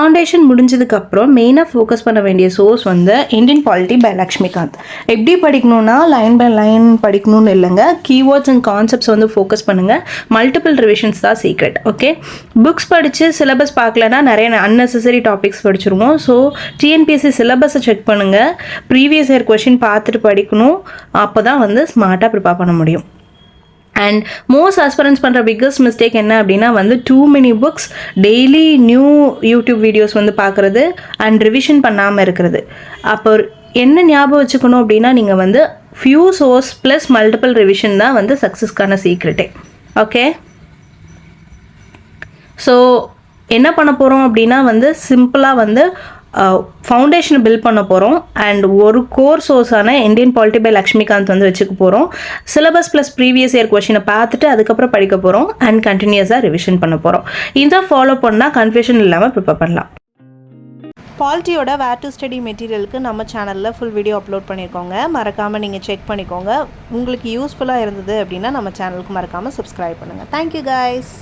Foundation முடிஞ்சதுக்கப்புறம் மெயினாக focus பண்ண வேண்டிய சோர்ஸ் வந்து இந்தியன் பாலிட்டி பை லக்ஷ்மிகாந்த். எப்படி படிக்கணும்னா லைன் பை லைன் படிக்கணும்னு இல்லைங்க, கீவேர்ட்ஸ் அண்ட் கான்செப்ட்ஸ் வந்து ஃபோக்கஸ் பண்ணுங்கள். மல்டிபிள் ரிவிஷன்ஸ் தான் சீக்ரெட். ஓகே, புக்ஸ் படித்து சிலபஸ் பார்க்கலன்னா நிறைய அன்னெசரி டாபிக்ஸ் படிச்சிருவோம். ஸோ டிஎன்பிஎஸ்சி சிலபஸை செக் பண்ணுங்கள், ப்ரீவியஸ் இயர் கொஷின் பார்த்துட்டு படிக்கணும். அப்போ தான் வந்து ஸ்மார்ட்டாக ப்ரிப்பேர் பண்ண முடியும். அண்ட் மோஸ்ட் ஆஸ்பிரன்ஸ் பண்ணுற பிக்கஸ்ட் மிஸ்டேக் என்ன அப்படின்னா வந்து too many books, daily new YouTube videos வந்து பார்க்குறது அண்ட் ரிவிஷன் பண்ணாமல் இருக்கிறது. அப்போ என்ன ஞாபகம் வச்சுக்கணும் அப்படின்னா நீங்கள் வந்து few source plus multiple revision தான் வந்து சக்ஸஸ்க்கான சீக்ரெட்டே. ஓகே, ஸோ என்ன பண்ண போகிறோம் அப்படின்னா வந்து சிம்பிளாக வந்து ஃபவுண்டேஷனை பில்ட் பண்ண போகிறோம். அண்ட் ஒரு கோர் சோர்ஸான இந்தியன் பாலிட்டி பை லக்ஷ்மிகாந்த் வந்து வச்சுக்க போகிறோம். சிலபஸ் ப்ளஸ் ப்ரீவியஸ் இயர் கொஷினை பார்த்துட்டு அதுக்கப்புறம் படிக்க போகிறோம். அண்ட் கண்டினியூஸாக ரிவிஷன் பண்ண போகிறோம். இதை ஃபாலோ பண்ணால் கன்ஃபியூஷன் இல்லாமல் ப்ரிப்பேர் பண்ணலாம். பாலிட்டியோட வேர் டு ஸ்டடி மெட்டீரியலுக்கு நம்ம சேனலில் ஃபுல் வீடியோ அப்லோட் பண்ணியிருக்கோங்க, மறக்காமல் நீங்கள் செக் பண்ணிக்கோங்க. உங்களுக்கு யூஸ்ஃபுல்லாக இருந்தது அப்படின்னா நம்ம சேனலுக்கு மறக்காமல் சப்ஸ்கிரைப் பண்ணுங்கள். Thank you guys.